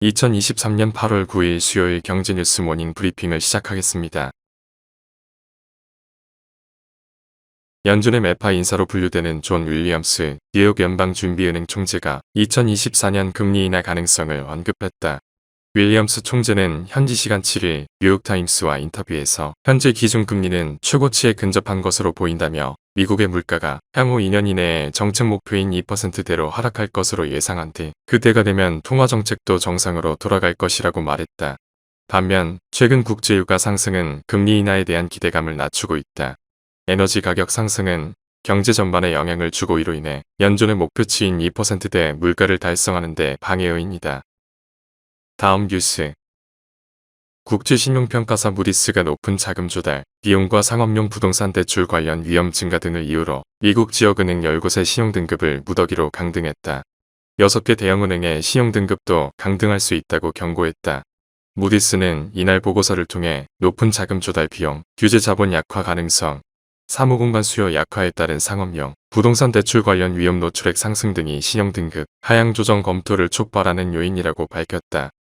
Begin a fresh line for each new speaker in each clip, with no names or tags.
2023년 8월 9일 수요일 경제뉴스 모닝 브리핑을 시작하겠습니다. 연준의 매파 인사로 분류되는 존 윌리엄스 뉴욕 연방준비은행 총재가 2024년 금리 인하 가능성을 언급했다. 윌리엄스 총재는 현지 시간 7일 뉴욕타임스와 인터뷰에서 현재 기준금리는 최고치에 근접한 것으로 보인다며 미국의 물가가 향후 2년 이내에 정책 목표인 2%대로 하락할 것으로 예상한 뒤 그때가 되면 통화정책도 정상으로 돌아갈 것이라고 말했다. 반면 최근 국제유가 상승은 금리 인하에 대한 기대감을 낮추고 있다. 에너지 가격 상승은 경제 전반에 영향을 주고 이로 인해 연준의 목표치인 2%대 물가를 달성하는 데 방해 요인이다. 다음 뉴스. 국제신용평가사 무디스가 높은 자금 조달, 비용과 상업용 부동산 대출 관련 위험 증가 등을 이유로 미국 지역은행 10곳의 신용등급을 무더기로 강등했다. 6개 대형은행의 신용등급도 강등할 수 있다고 경고했다. 무디스는 이날 보고서를 통해 높은 자금 조달 비용, 규제 자본 약화 가능성, 사무공간 수요 약화에 따른 상업용, 부동산 대출 관련 위험 노출액 상승 등이 신용등급 하향 조정 검토를 촉발하는 요인이라고 밝혔다.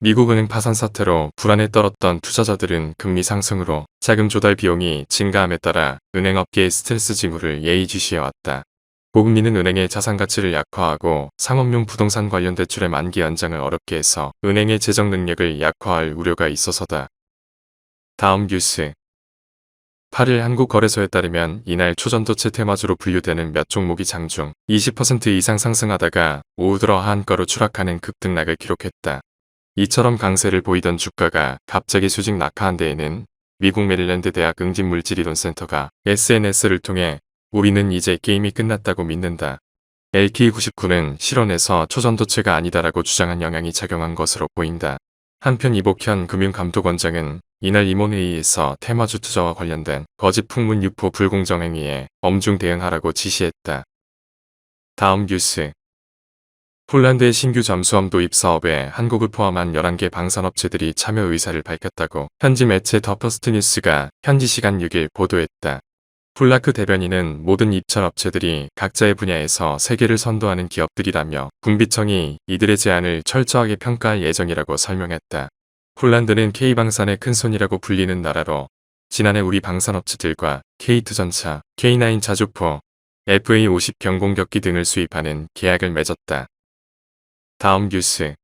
미국 은행 파산 사태로 불안에 떨었던 투자자들은 금리 상승으로 자금 조달 비용이 증가함에 따라 은행업계의 스트레스 징후를 예의주시해왔다. 고금리는 은행의 자산 가치를 약화하고 상업용 부동산 관련 대출의 만기 연장을 어렵게 해서 은행의 재정 능력을 약화할 우려가 있어서다. 다음 뉴스. 8일 한국거래소에 따르면 이날 초전도체 테마주로 분류되는 몇 종목이 장중 20% 이상 상승하다가 오후 들어 한가로 추락하는 급등락을 기록했다. 이처럼 강세를 보이던 주가가 갑자기 수직 낙하한 데에는 미국 메릴랜드 대학 응집물질이론센터가 SNS를 통해 우리는 이제 게임이 끝났다고 믿는다. LK99는 실언에서 초전도체가 아니다라고 주장한 영향이 작용한 것으로 보인다. 한편 이복현 금융감독원장은 이날 임원회의에서 테마주 투자와 관련된 거짓 풍문 유포 불공정 행위에 엄중 대응하라고 지시했다. 다음 뉴스. 폴란드의 신규 잠수함 도입 사업에 한국을 포함한 11개 방산업체들이 참여 의사를 밝혔다고 현지 매체 더 퍼스트 뉴스가 현지 시간 6일 보도했다. 폴라크 대변인은 모든 입찰업체들이 각자의 분야에서 세계를 선도하는 기업들이라며 군비청이 이들의 제안을 철저하게 평가할 예정이라고 설명했다. 폴란드는 K방산의 큰손이라고 불리는 나라로 지난해 우리 방산업체들과 K2전차, K9 자주포, FA50 경공격기 등을 수입하는 계약을 맺었다. 다음 뉴스.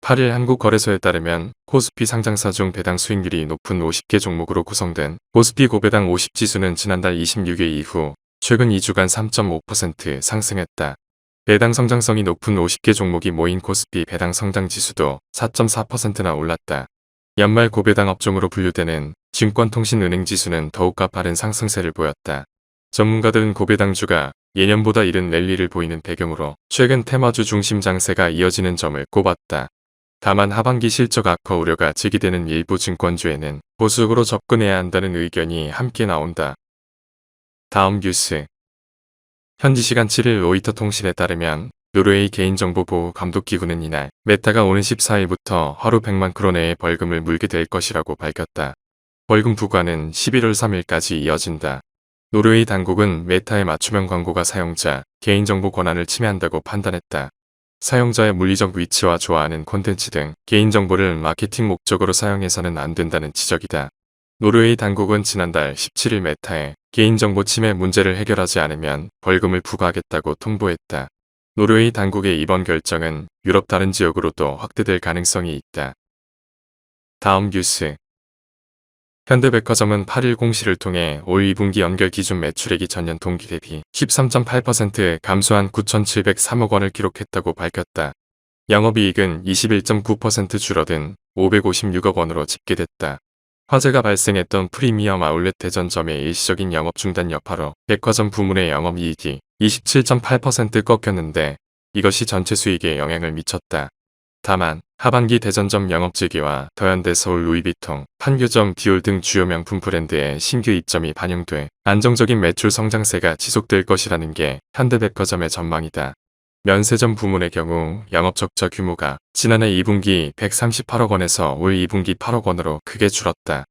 8일 한국거래소에 따르면 코스피 상장사 중 배당 수익률이 높은 50개 종목으로 구성된 코스피 고배당 50지수는 지난달 26일 이후 최근 2주간 3.5% 상승했다. 배당 성장성이 높은 50개 종목이 모인 코스피 배당 성장지수도 4.4%나 올랐다. 연말 고배당 업종으로 분류되는 증권통신은행지수는 더욱 가파른 상승세를 보였다. 전문가들은 고배당주가 예년보다 이른 랠리를 보이는 배경으로 최근 테마주 중심 장세가 이어지는 점을 꼽았다. 다만 하반기 실적 악화 우려가 제기되는 일부 증권주에는 보수적으로 접근해야 한다는 의견이 함께 나온다. 다음 뉴스. 현지 시간 7일 로이터 통신에 따르면 노르웨이 개인정보보호감독기구는 이날 메타가 오는 14일부터 하루 100만 크로네의 벌금을 물게 될 것이라고 밝혔다. 벌금 부과는 11월 3일까지 이어진다. 노르웨이 당국은 메타의 맞춤형 광고가 사용자 개인정보 권한을 침해한다고 판단했다. 사용자의 물리적 위치와 좋아하는 콘텐츠 등 개인정보를 마케팅 목적으로 사용해서는 안 된다는 지적이다. 노르웨이 당국은 지난달 17일 메타의 개인정보 침해 문제를 해결하지 않으면 벌금을 부과하겠다고 통보했다. 노르웨이 당국의 이번 결정은 유럽 다른 지역으로도 확대될 가능성이 있다. 다음 뉴스. 현대백화점은 8일 공시를 통해 올 2분기 연결 기준 매출액이 전년 동기 대비 13.8% 감소한 9,703억 원을 기록했다고 밝혔다. 영업이익은 21.9% 줄어든 556억 원으로 집계됐다. 화재가 발생했던 프리미엄 아울렛 대전점의 일시적인 영업 중단 여파로 백화점 부문의 영업이익이 27.8% 꺾였는데 이것이 전체 수익에 영향을 미쳤다. 다만 하반기 대전점 영업 재개와 더현대 서울 루이비통, 판교점 디올 등 주요 명품 브랜드의 신규 입점이 반영돼 안정적인 매출 성장세가 지속될 것이라는 게 현대백화점의 전망이다. 면세점 부문의 경우 영업 적자 규모가 지난해 2분기 138억 원에서 올 2분기 8억 원으로 크게 줄었다.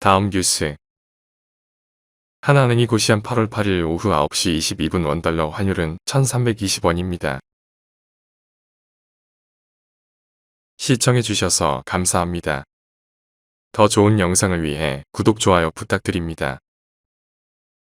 다음 뉴스. 하나은행이 고시한 8월 8일 오후 9시 22분 원달러 환율은 1320원입니다. 시청해주셔서 감사합니다. 더 좋은 영상을 위해 구독, 좋아요 부탁드립니다.